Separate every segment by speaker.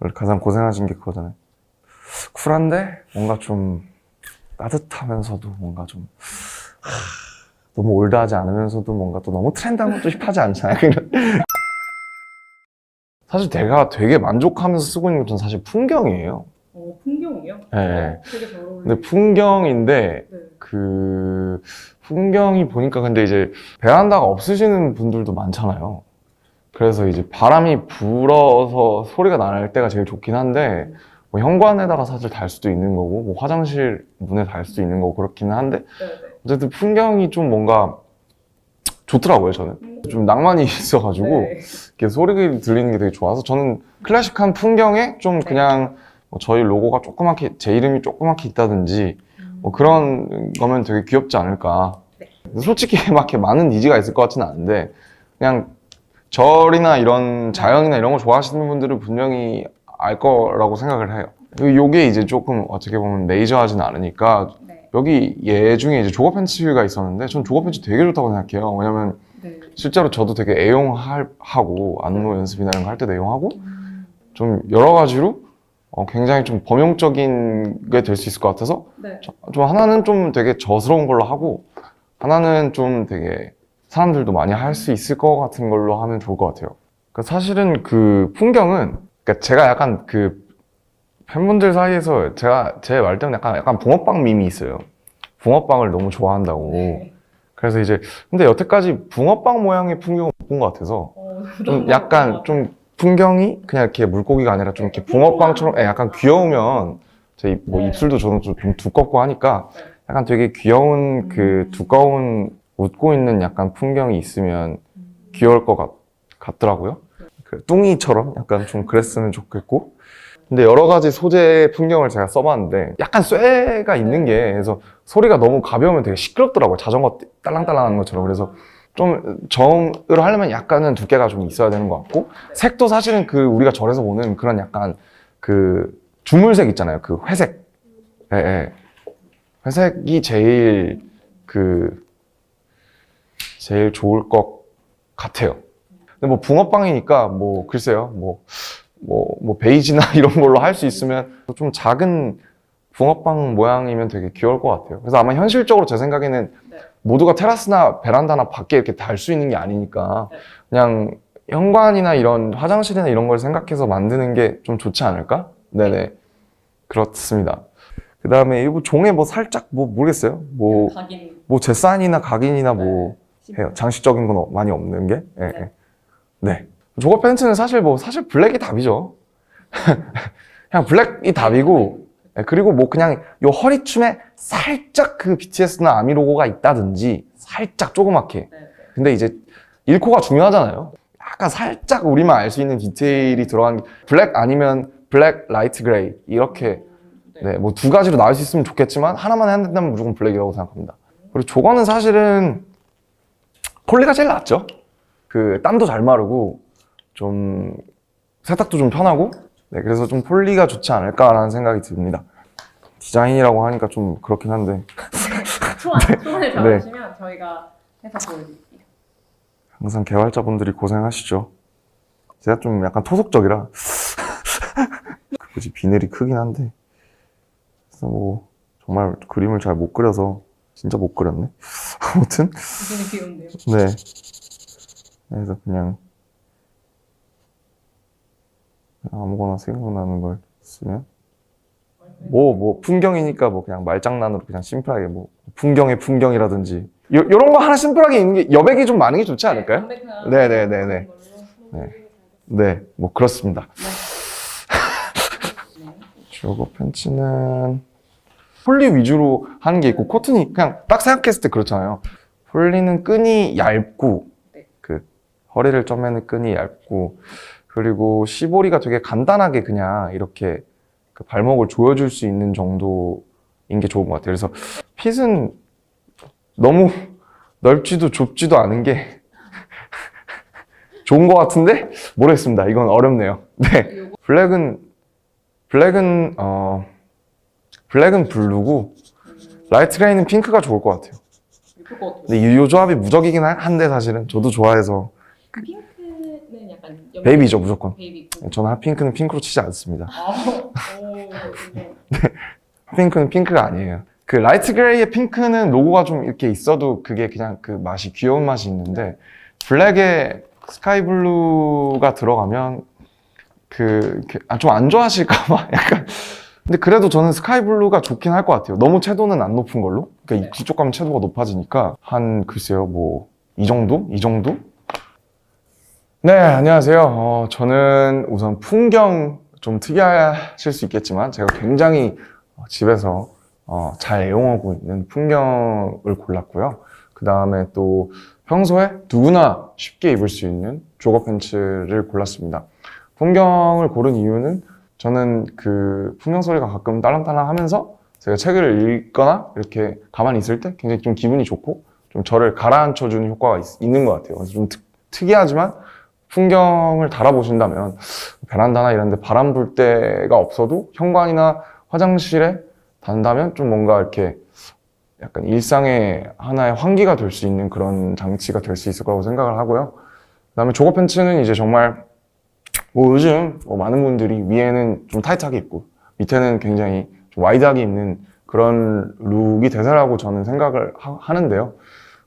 Speaker 1: 원래 가장 고생하신 게 그거잖아요. 쿨한데 뭔가 좀 따뜻하면서도 뭔가 좀 너무 올드하지 않으면서도 뭔가 또 너무 트렌드한 것도 힙하지 않잖아요. 사실 제가 되게 만족하면서 쓰고 있는 건 사실 풍경이에요.
Speaker 2: 풍경이요?
Speaker 1: 네.
Speaker 2: 되게 잘 어울려요.
Speaker 1: 근데 풍경인데
Speaker 2: 네.
Speaker 1: 그 풍경이 보니까 근데 이제 베란다가 없으시는 분들도 많잖아요. 그래서 이제 바람이 불어서 소리가 날 때가 제일 좋긴 한데 뭐 현관에다가 사실 달 수도 있는 거고 뭐 화장실 문에 달 수도 있는 거고 그렇기는 한데
Speaker 2: 네네.
Speaker 1: 어쨌든 풍경이 좀 뭔가 좋더라고요. 저는 좀 낭만이 있어가지고
Speaker 2: 네.
Speaker 1: 이렇게 소리가 들리는 게 되게 좋아서 저는 클래식한 풍경에 좀 그냥 뭐 저희 로고가 조그맣게 제 이름이 조그맣게 있다든지 뭐 그런 거면 되게 귀엽지 않을까.
Speaker 2: 네.
Speaker 1: 솔직히 막 이렇게 많은 니즈가 있을 것 같지는 않은데 그냥 절이나 이런 자연이나 이런 거 좋아하시는 분들은 분명히 알 거라고 생각을 해요. 요게 이제 조금 어떻게 보면 메이저하진 않으니까
Speaker 2: 네.
Speaker 1: 여기 얘 중에 이제 조거 팬츠가 있었는데 전 조거 팬츠 되게 좋다고 생각해요. 왜냐면
Speaker 2: 네.
Speaker 1: 실제로 저도 되게 애용하고 안무 연습이나 이런 거 할 때도 애용하고 좀 여러 가지로 굉장히 좀 범용적인 게 될 수 있을 것 같아서
Speaker 2: 네.
Speaker 1: 좀 하나는 좀 되게 저스러운 걸로 하고 하나는 좀 되게 사람들도 많이 할 수 있을 것 같은 걸로 하면 좋을 것 같아요. 그러니까 사실은 그 풍경은 그러니까 제가 약간 그 팬분들 사이에서 제 말 때문에 약간 붕어빵 밈이 있어요. 붕어빵을 너무 좋아한다고.
Speaker 2: 네.
Speaker 1: 그래서 이제 근데 여태까지 붕어빵 모양의 풍경을 못 본 것 같아서 좀 약간 좀 풍경이 그냥 이렇게 물고기가 아니라 좀 이렇게 붕어빵처럼 약간 귀여우면 제 뭐
Speaker 2: 네.
Speaker 1: 입술도 저는 좀 두껍고 하니까 약간 되게 귀여운 그 두꺼운 웃고 있는 약간 풍경이 있으면 귀여울 것 같더라고요. 그 뚱이처럼 약간 좀 그랬으면 좋겠고. 근데 여러 가지 소재의 풍경을 제가 써봤는데 약간 쇠가 있는 게 그래서 소리가 너무 가벼우면 되게 시끄럽더라고요. 자전거 딸랑딸랑하는 것처럼. 그래서 좀 정을 하려면 약간은 두께가 좀 있어야 되는 것 같고 색도 사실은 그 우리가 절에서 보는 그런 약간 그 주물색 있잖아요. 그 회색. 예, 예. 회색이 제일 좋을 것 같아요. 근데 뭐 붕어빵이니까 뭐 글쎄요. 뭐 베이지나 이런 걸로 할 수 있으면 좀 작은 붕어빵 모양이면 되게 귀여울 것 같아요. 그래서 아마 현실적으로 제 생각에는 모두가 테라스나 베란다나 밖에 이렇게 달 수 있는 게 아니니까 그냥 현관이나 이런 화장실이나 이런 걸 생각해서 만드는 게 좀 좋지 않을까? 네네. 그렇습니다. 그 다음에 이거 종에 뭐 살짝 뭐 모르겠어요.
Speaker 2: 각인.
Speaker 1: 뭐 제산이나 각인이나 뭐 해요. 장식적인 건 많이 없는 게. 예, 예. 네. 조거 팬츠는 사실 블랙이 답이죠. 그냥 블랙이 답이고, 예, 그리고 뭐 그냥 요 허리춤에 살짝 그 BTS나 아미 로고가 있다든지, 살짝 조그맣게. 근데 이제 1코가 중요하잖아요. 약간 살짝 우리만 알 수 있는 디테일이 들어간 게, 블랙 아니면 블랙, 라이트 그레이. 이렇게, 네, 뭐 두 가지로 나올 수 있으면 좋겠지만, 하나만 해야 된다면 무조건 블랙이라고 생각합니다. 그리고 조거는 사실은 폴리가 제일 낫죠. 그 땀도 잘 마르고, 좀 세탁도 좀 편하고 네, 그래서 좀 폴리가 좋지 않을까라는 생각이 듭니다. 디자인이라고 하니까 좀 그렇긴 한데
Speaker 2: 초안을 잡으시면 저희가 해서 보여드릴게요.
Speaker 1: 항상 개발자분들이 고생하시죠. 제가 좀 약간 토속적이라 굳이 비늘이 크긴 한데 그래서 뭐 정말 그림을 잘 못 그려서 진짜 못 그렸네. 아무튼
Speaker 2: 되게 귀여운데요.
Speaker 1: 네, 그래서 그냥 아무거나 생각나는 걸 쓰면 뭐 풍경이니까 뭐 그냥 말장난으로 그냥 심플하게 뭐 풍경의 풍경이라든지 요런 거 하나 심플하게 있는 게 여백이 좀 많은 게 좋지 않을까요? 네네네네. 네, 뭐 그렇습니다. 조거 팬츠는 폴리 위주로 하는 게 있고 코튼이 그냥 딱 생각했을 때 그렇잖아요. 폴리는 끈이 얇고 그 허리를 쪼매는 끈이 얇고 그리고 시보리가 되게 간단하게 그냥 이렇게 그 발목을 조여줄 수 있는 정도인 게 좋은 것 같아요. 그래서 핏은 너무 넓지도 좁지도 않은 게 좋은 것 같은데 모르겠습니다. 이건 어렵네요. 네, 블랙은 블루고 라이트 그레이는 핑크가 좋을 것 같아요. 근데 이 조합이 무적이긴 한데 사실은 저도 좋아해서
Speaker 2: 핑크는 약간
Speaker 1: 베이비죠, 무조건.
Speaker 2: 베이비.
Speaker 1: 저는 핫핑크는 핑크로 치지 않습니다.
Speaker 2: 오, 네.
Speaker 1: 핫핑크는 핑크가 아니에요. 그 라이트 그레이의 핑크는 로고가 좀 이렇게 있어도 그게 그냥 그 맛이 귀여운 맛이 있는데 블랙에 스카이 블루가 들어가면 좀 안 좋아하실까봐 약간. 근데 그래도 저는 스카이 블루가 좋긴 할 것 같아요. 너무 채도는 안 높은 걸로. 그러니까
Speaker 2: 네.
Speaker 1: 이쪽 가면 채도가 높아지니까 글쎄요, 뭐 이 정도? 이 정도? 네, 안녕하세요. 저는 우선 풍경 좀 특이하실 수 있겠지만 제가 굉장히 집에서 잘 애용하고 있는 풍경을 골랐고요. 그 다음에 또 평소에 누구나 쉽게 입을 수 있는 조거 팬츠를 골랐습니다. 풍경을 고른 이유는 저는 그 풍경 소리가 가끔 딸랑딸랑 하면서 제가 책을 읽거나 이렇게 가만히 있을 때 굉장히 좀 기분이 좋고 좀 저를 가라앉혀주는 효과가 있는 것 같아요. 그래서 좀 특이하지만 풍경을 달아보신다면 베란다나 이런 데 바람 불 때가 없어도 현관이나 화장실에 단다면 좀 뭔가 이렇게 약간 일상의 하나의 환기가 될 수 있는 그런 장치가 될 수 있을 거라고 생각을 하고요. 그 다음에 조거 팬츠는 이제 정말 뭐 요즘 많은 분들이 위에는 좀 타이트하게 입고 밑에는 굉장히 좀 와이드하게 입는 그런 룩이 대세라고 저는 생각을 하는데요.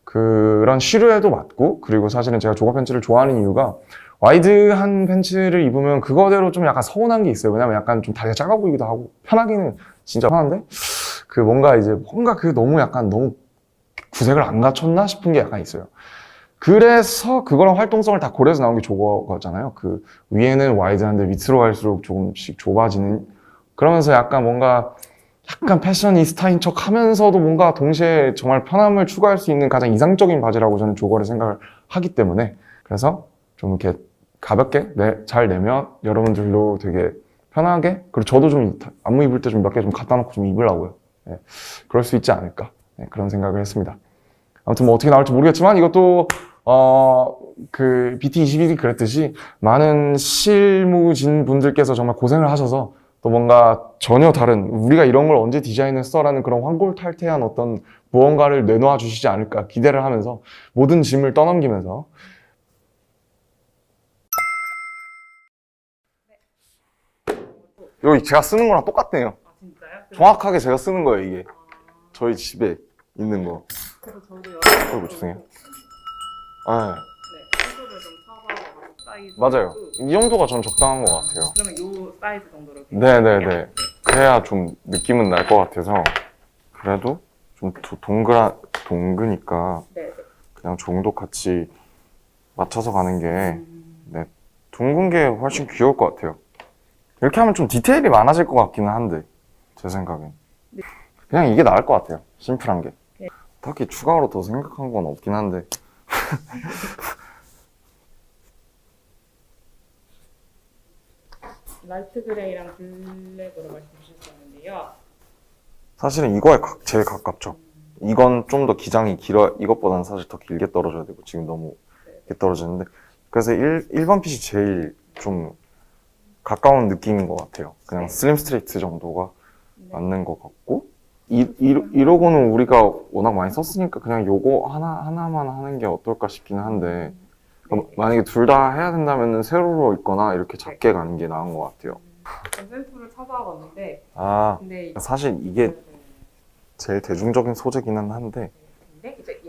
Speaker 1: 그런 시류에도 맞고, 그리고 사실은 제가 조거 팬츠를 좋아하는 이유가 와이드한 팬츠를 입으면 그거대로 좀 약간 서운한 게 있어요. 왜냐면 약간 좀 다리가 작아 보이기도 하고 편하기는 진짜 편한데 뭔가 너무 구색을 안 갖췄나 싶은 게 약간 있어요. 그래서 그거랑 활동성을 다 고려해서 나온 게 조거잖아요. 그 위에는 와이드한데 밑으로 갈수록 조금씩 좁아지는, 그러면서 약간 패셔니스타인 척 하면서도 뭔가 동시에 정말 편함을 추구할 수 있는 가장 이상적인 바지라고 저는 조거를 생각을 하기 때문에, 그래서 좀 이렇게 가볍게 잘 내면 여러분들도 되게 편하게, 그리고 저도 좀 안무 입을 때 좀 몇 개 좀 갖다 놓고 좀 입으려고요. 네, 그럴 수 있지 않을까, 네, 그런 생각을 했습니다. 아무튼 뭐 어떻게 나올지 모르겠지만 이것도 그 BT21이 그랬듯이 많은 실무진 분들께서 정말 고생을 하셔서 또 뭔가 전혀 다른, 우리가 이런 걸 언제 디자인했어라는 그런 환골탈태한 어떤 무언가를 내놓아 주시지 않을까 기대를 하면서 모든 짐을 떠넘기면서. 여기 제가 쓰는 거랑 똑같네요.
Speaker 2: 아, 진짜요?
Speaker 1: 정확하게 제가 쓰는 거예요, 이게. 저희 집에 있는 거.
Speaker 2: 그래서 저도
Speaker 1: 어이구, 죄송해요. 아,
Speaker 2: 네, 소스를 좀 찾아서 사이즈.
Speaker 1: 맞아요. 이 정도가 전 적당한 것 같아요.
Speaker 2: 그러면 요 사이즈 정도로.
Speaker 1: 네네네. 그래야 좀 느낌은 날 것 같아서. 그래도 좀 동그니까
Speaker 2: 네.
Speaker 1: 그냥 정도 같이 맞춰서 가는 게, 네, 둥근 게 훨씬 귀여울 것 같아요. 이렇게 하면 좀 디테일이 많아질 것 같기는 한데, 제 생각엔.
Speaker 2: 네.
Speaker 1: 그냥 이게 나을 것 같아요. 심플한 게.
Speaker 2: 네.
Speaker 1: 딱히 추가로 더 생각한 건 없긴 한데.
Speaker 2: 라이트 그레이랑 블랙으로 말씀 주셨었는데요.
Speaker 1: 사실은 이거에 제일 가깝죠. 이건 좀 더 기장이 길어, 이것보다는 사실 더 길게 떨어져야 되고, 지금 너무 길게 떨어지는데. 그래서 1번 핏이 제일 좀 가까운 느낌인 것 같아요. 그냥 슬림 스트레이트 정도가 맞는 것 같고, 이러고는 우리가 워낙 많이 썼으니까 그냥 요거 하나만 하는 게 어떨까 싶기는 한데, 만약에 둘 다 해야 된다면 세로로 있거나 이렇게 작게 가는 게 나은 것 같아요.
Speaker 2: 샘플을 찾아봤는데, 근데
Speaker 1: 사실 이게 제일 대중적인 소재기는 한데.
Speaker 2: 근데 이제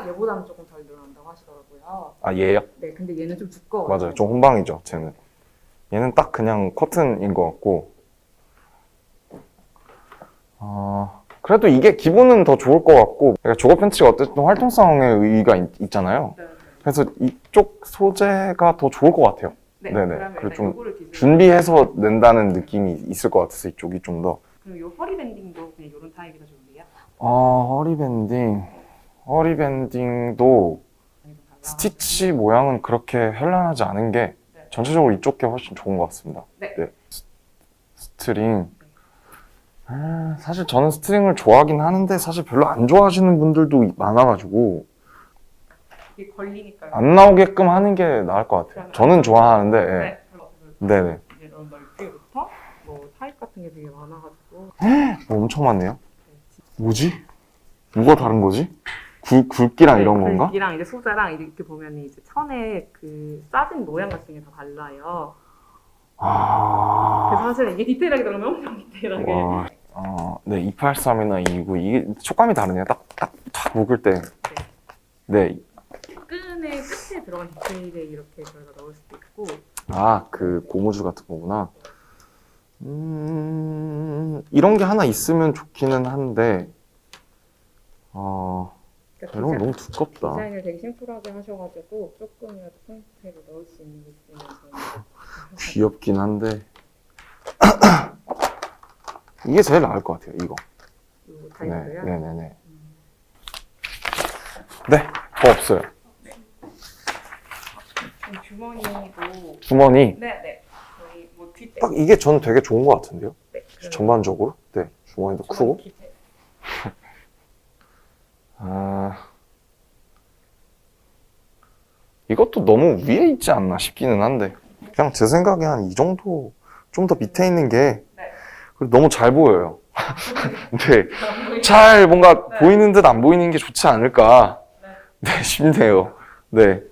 Speaker 2: 얘보다는 조금 덜 늘어난다고 하시더라고요.
Speaker 1: 얘요?
Speaker 2: 네, 근데 얘는 좀 두꺼워요.
Speaker 1: 맞아요. 좀 혼방이죠, 쟤는. 얘는 딱 그냥 커튼인 것 같고. 그래도 이게 기분은 더 좋을 것 같고, 그러니까 조거 팬츠가 어쨌든 활동성의 의의가 있잖아요.
Speaker 2: 네.
Speaker 1: 그래서 이쪽 소재가 더 좋을 것 같아요.
Speaker 2: 네,
Speaker 1: 네네.
Speaker 2: 그러면
Speaker 1: 그리고
Speaker 2: 일단
Speaker 1: 좀
Speaker 2: 요거를 기준으로.
Speaker 1: 준비해서 낸다는 느낌이 있을 것 같아서 이쪽이 좀 더.
Speaker 2: 그럼 요 허리 밴딩도 그냥 요런 타입이 더 좋은데요?
Speaker 1: 허리밴딩도 스티치 모양은 그렇게 현란하지 않은 게
Speaker 2: 네.
Speaker 1: 전체적으로 이쪽 게 훨씬 좋은 것 같습니다.
Speaker 2: 네.
Speaker 1: 스트링. 사실 저는 스트링을 좋아하긴 하는데 사실 별로 안 좋아하시는 분들도 많아가지고
Speaker 2: 이게 걸리니까요.
Speaker 1: 안 나오게끔 하는 게 나을 것 같아요. 저는 좋아하는데.
Speaker 2: 네.
Speaker 1: 네네.
Speaker 2: 이런 넓기부터 뭐 타입 같은 게 되게 많아가지고.
Speaker 1: 뭐 엄청 많네요. 뭐지? 뭐가 다른 거지? 굵기랑 이런 건가?
Speaker 2: 굵기랑 이제 소재랑 이렇게 보면 이제 천에 그 싸진 모양 같은 게 다 달라요.
Speaker 1: 아.
Speaker 2: 그래서 사실 이게 디테일하게 들어가면 엄청 디테일하게.
Speaker 1: 와. 네, 283이나 229 이게 촉감이 다르네요. 딱 묶을 때. 네.
Speaker 2: 끈의 끝에 들어간 디테일에 이렇게 저희가 넣을 수도 있고.
Speaker 1: 그 고무줄 같은 거구나. 이런 게 하나 있으면 좋기는 한데,
Speaker 2: 그러니까
Speaker 1: 이런 건 너무 두껍다.
Speaker 2: 디자인을 되게 심플하게 하셔가지고 조금이라도 포인트를 넣을 수 있는 게 있으면 저는
Speaker 1: 귀엽긴 한데. 이게 제일 나을 것 같아요, 이거.
Speaker 2: 이 다이어트요.
Speaker 1: 네네네. 네, 더 없어요.
Speaker 2: 주머니도
Speaker 1: 주머니.
Speaker 2: 네네 저희 뭐 뒷배
Speaker 1: 딱 이게 저는 되게 좋은 것 같은데요?
Speaker 2: 네, 그리고
Speaker 1: 전반적으로. 네, 주머니도 크고.
Speaker 2: 뒷배.
Speaker 1: 이것도 너무 위에 있지 않나 싶기는 한데. 그냥 제 생각에 한 이 정도, 좀 더 밑에 있는 게
Speaker 2: 네.
Speaker 1: 그리고 너무 잘 보여요. 네. 잘 뭔가
Speaker 2: 네.
Speaker 1: 보이는 듯 안 보이는 게 좋지 않을까.
Speaker 2: 네.
Speaker 1: 네, 싶네요. 네.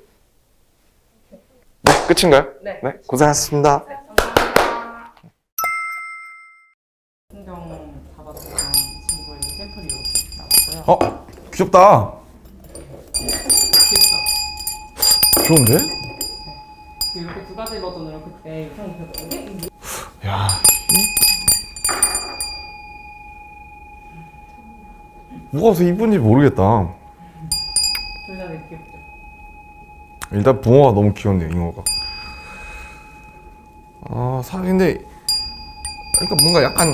Speaker 1: 네, 끝인가요?
Speaker 2: 네.
Speaker 1: 네, 고생하셨습니다.
Speaker 2: 네, 감사합니다. 신경 잡아서 친구의 샘플이 이렇게 나왔고요.
Speaker 1: 귀엽다.
Speaker 2: 귀엽죠?
Speaker 1: 좋은데?
Speaker 2: 이렇게 두 가지 버전으로 그때 형이 줬거든요.
Speaker 1: 야. 뭐가 더 이쁜지 모르겠다.
Speaker 2: 둘다 되게 귀엽죠?
Speaker 1: 일단 붕어가 너무 귀엽네요, 잉어가. 근데 그러니까 뭔가 약간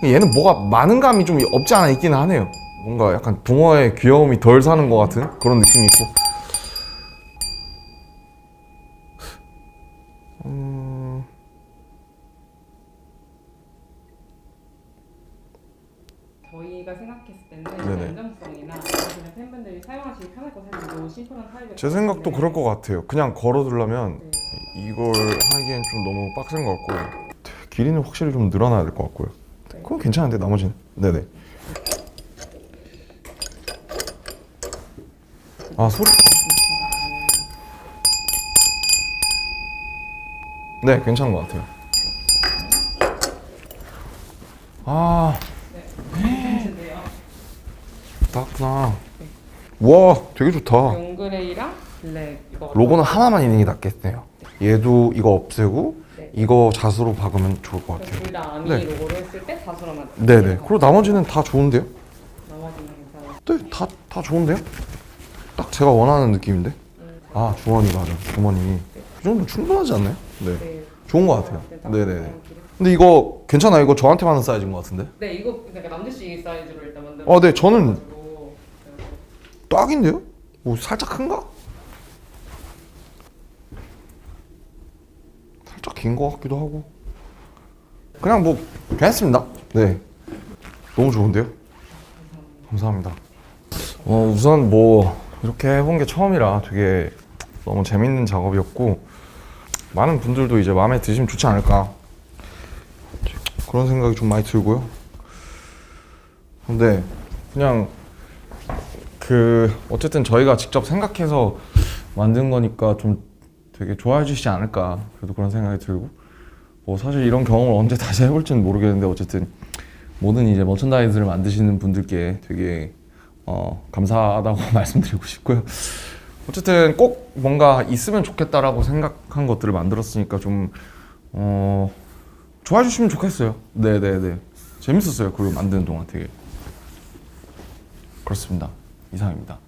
Speaker 1: 얘는 뭐가 많은 감이 좀 없지 않아 있기는 하네요. 뭔가 약간 붕어의 귀여움이 덜 사는 것 같은 그런 느낌이 있고.
Speaker 2: 저희가 생각했을 때는
Speaker 1: 네네.
Speaker 2: 안정성이나 그냥 팬분들이 사용하시기 편할 것 같아요. 심플한 타입의
Speaker 1: 제 생각도 그럴 것 같아요. 그냥 걸어두려면
Speaker 2: 네.
Speaker 1: 이걸 하기엔 좀 너무 빡센 것 같고 길이는 확실히 좀 늘어나야 될 것 같고요. 그건 괜찮은데 나머지는. 네네. 소리. 네, 괜찮은 것 같아요.
Speaker 2: 괜찮은데요.
Speaker 1: 낫구나. 와, 되게 좋다.
Speaker 2: 용그레이랑 블랙 이거
Speaker 1: 로고는 하나만 있는 게 낫겠네요. 얘도 이거 없애고
Speaker 2: 네.
Speaker 1: 이거 자수로 박으면 좋을 것 같아요.
Speaker 2: 둘다 아미
Speaker 1: 네.
Speaker 2: 로고를 했을 때 자수로만
Speaker 1: 네네. 그리고 나머지는 다 좋은데요?
Speaker 2: 나머지는 괜찮아요.
Speaker 1: 네, 다 좋은데요? 딱 제가 원하는 느낌인데? 주머니 맞아. 주머니. 이 정도면 충분하지 않나요? 네.
Speaker 2: 네.
Speaker 1: 좋은 것 같아요. 네네네. 근데 이거 괜찮아요? 이거 저한테 맞는 사이즈인 것 같은데?
Speaker 2: 네, 이거 그러니까 남주씨 사이즈로 일단 만들어.
Speaker 1: 네, 저는 딱인데요? 뭐 살짝 큰가? 살짝 긴 것 같기도 하고. 그냥 뭐 괜찮습니다. 네, 너무 좋은데요? 감사합니다. 우선 뭐 이렇게 해본 게 처음이라 되게 너무 재밌는 작업이었고 많은 분들도 이제 마음에 드시면 좋지 않을까 그런 생각이 좀 많이 들고요. 근데 그냥 어쨌든 저희가 직접 생각해서 만든 거니까 좀 되게 좋아해 주시지 않을까 그래도 그런 생각이 들고 뭐 사실 이런 경험을 언제 다시 해볼지는 모르겠는데 어쨌든 모든 이제 머천다이즈를 만드시는 분들께 되게 감사하다고 말씀드리고 싶고요. 어쨌든 꼭 뭔가 있으면 좋겠다라고 생각한 것들을 만들었으니까 좀 좋아해 주시면 좋겠어요. 네네네. 재밌었어요. 그걸 만드는 동안 되게. 그렇습니다. 이상입니다.